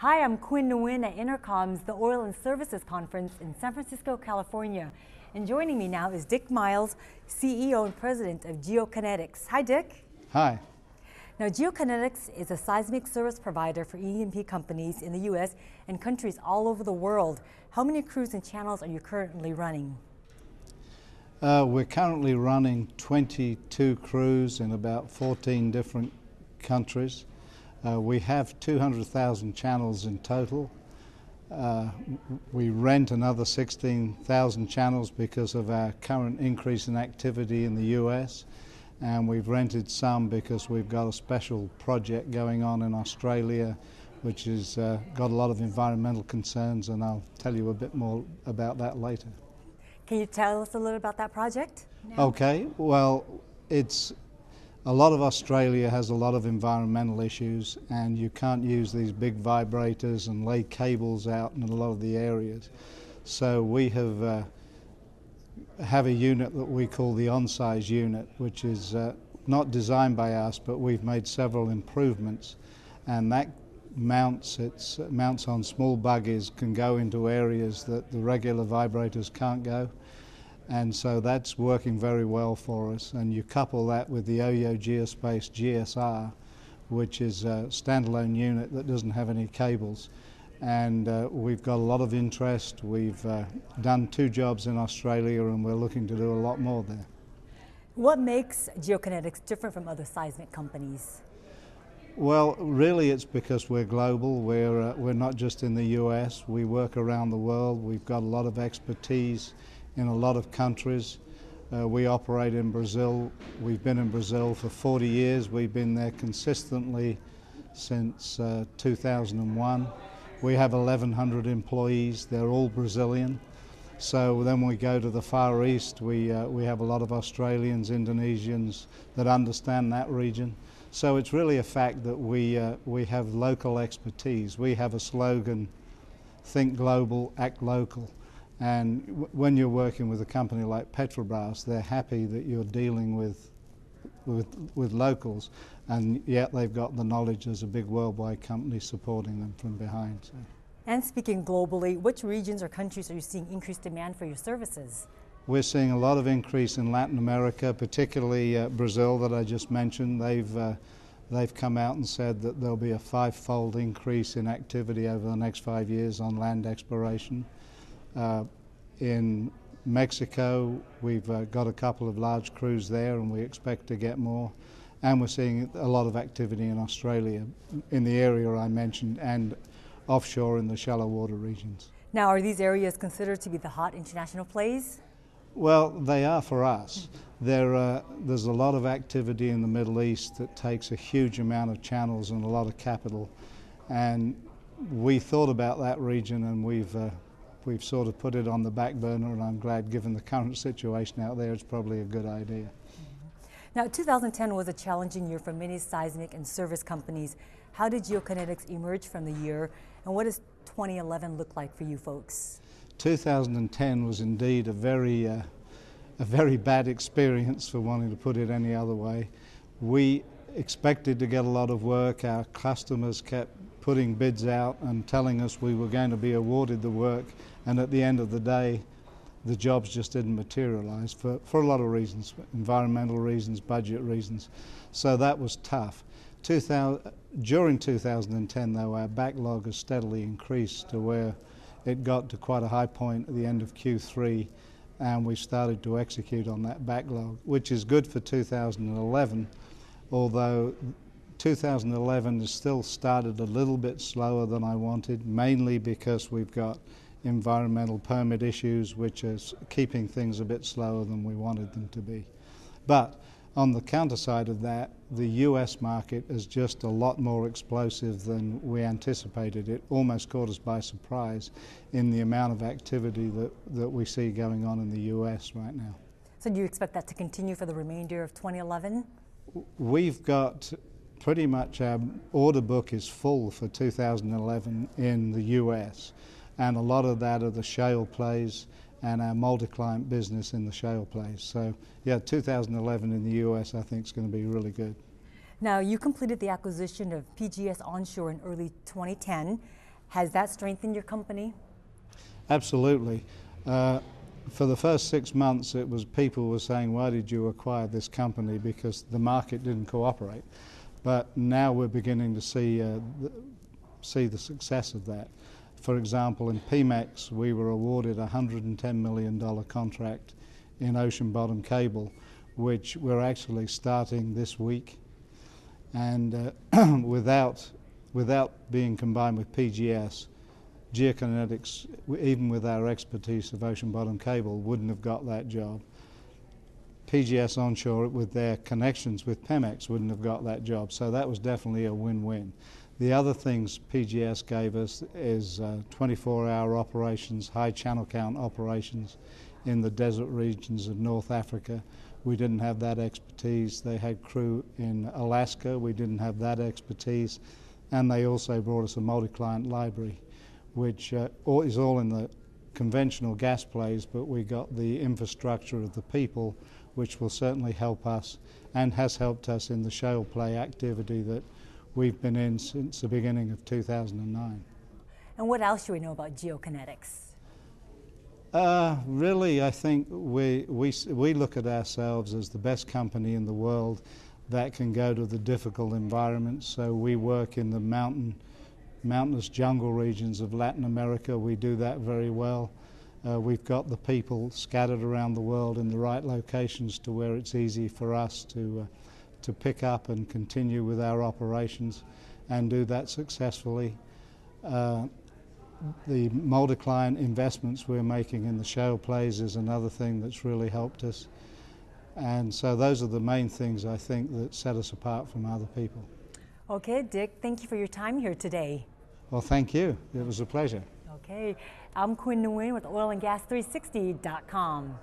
Hi, I'm Quinn Nguyen at EnerCom's the Oil and Services Conference in San Francisco, California. And joining me now is Dick Miles, CEO and President of Geokinetics. Hi, Dick. Hi. Now, Geokinetics is a seismic service provider for E&P companies in the U.S. and countries all over the world. How many crews and channels are you currently running? We're currently running 22 crews in about 14 different countries. We have 200,000 channels in total. We rent another 16,000 channels because of our current increase in activity in the US, and we've rented some because we've got a special project going on in Australia which has got a lot of environmental concerns, and I'll tell you a bit more about that later. Can you tell us a little about that project now? Okay, well, a lot of Australia has a lot of environmental issues, and you can't use these big vibrators and lay cables out in a lot of the areas. So we have a unit that we call the on-size unit, which is not designed by us, but we've made several improvements, and that mounts on small buggies, can go into areas that the regular vibrators can't go. And so that's working very well for us. And you couple that with the OYO Geospace GSR, which is a standalone unit that doesn't have any cables. And we've got a lot of interest. We've done 2 jobs in Australia, and we're looking to do a lot more there. What makes Geokinetics different from other seismic companies? Well, really it's because we're global. We're not just in the US. We work around the world. We've got a lot of expertise in a lot of countries. We operate in Brazil. We've been in Brazil for 40 years. We've been there consistently since 2001. We have 1,100 employees. They're all Brazilian. So then we go to the Far East. We have a lot of Australians, Indonesians that understand that region. So it's really a fact that we have local expertise. We have a slogan, think global, act local. And when you're working with a company like Petrobras, they're happy that you're dealing with locals, and yet they've got the knowledge as a big worldwide company supporting them from behind. So. And speaking globally, which regions or countries are you seeing increased demand for your services? We're seeing a lot of increase in Latin America, particularly Brazil that I just mentioned. They've come out and said that there'll be a 5-fold increase in activity over the next 5 years on land exploration. In Mexico, we've got a couple of large crews there, and we expect to get more. And we're seeing a lot of activity in Australia, in the area I mentioned, and offshore in the shallow water regions. Now, are these areas considered to be the hot international plays? Well, they are for us. There's a lot of activity in the Middle East that takes a huge amount of channels and a lot of capital. And we thought about that region, and we've sort of put it on the back burner, and I'm glad, given the current situation out there, it's probably a good idea. Now, 2010 was a challenging year for many seismic and service companies. How did Geokinetics emerge from the year, and what does 2011 look like for you folks? 2010 was indeed a very bad experience, for wanting to put it any other way. We expected to get a lot of work. Our customers kept putting bids out and telling us we were going to be awarded the work, and at the end of the day the jobs just didn't materialize for a lot of reasons, environmental reasons, budget reasons. So that was tough. During 2010 though, our backlog has steadily increased to where it got to quite a high point at the end of Q3, and we started to execute on that backlog, which is good for 2011, although 2011 has still started a little bit slower than I wanted, mainly because we've got environmental permit issues which are keeping things a bit slower than we wanted them to be. But on the counter side of that, the US market is just a lot more explosive than we anticipated. It almost caught us by surprise in the amount of activity that we see going on in the US right now. So do you expect that to continue for the remainder of 2011? We've got pretty much our order book is full for 2011 in the US, and a lot of that are the shale plays and our multi-client business in the shale plays. So yeah, 2011 in the US I think is going to be really good. Now, you completed the acquisition of PGS Onshore in early 2010. Has that strengthened your company? Absolutely. For the first 6 months, it was people were saying, why did you acquire this company? Because the market didn't cooperate. But now we're beginning to see the success of that. For example, in Pemex, we were awarded a $110 million contract in ocean bottom cable, which we're actually starting this week. And without being combined with PGS, Geokinetics, even with our expertise of ocean bottom cable, wouldn't have got that job. PGS onshore, with their connections with Pemex, wouldn't have got that job. So that was definitely a win-win. The other things PGS gave us is 24-hour operations, high channel count operations in the desert regions of North Africa. We didn't have that expertise. They had crew in Alaska. We didn't have that expertise. And they also brought us a multi-client library, which is all in the conventional gas plays, but we got the infrastructure of the people, which will certainly help us and has helped us in the shale play activity that we've been in since the beginning of 2009. And what else should we know about Geokinetics? Really, I think we look at ourselves as the best company in the world that can go to the difficult environments. So we work in the mountainous jungle regions of Latin America. We do that very well. We've got the people scattered around the world in the right locations to where it's easy for us to pick up and continue with our operations and do that successfully. The multi-client investments we're making in the shale plays is another thing that's really helped us. And so those are the main things I think that set us apart from other people. Okay, Dick, thank you for your time here today. Well, thank you. It was a pleasure. Okay, I'm Quinn Nguyen with oilandgas360.com.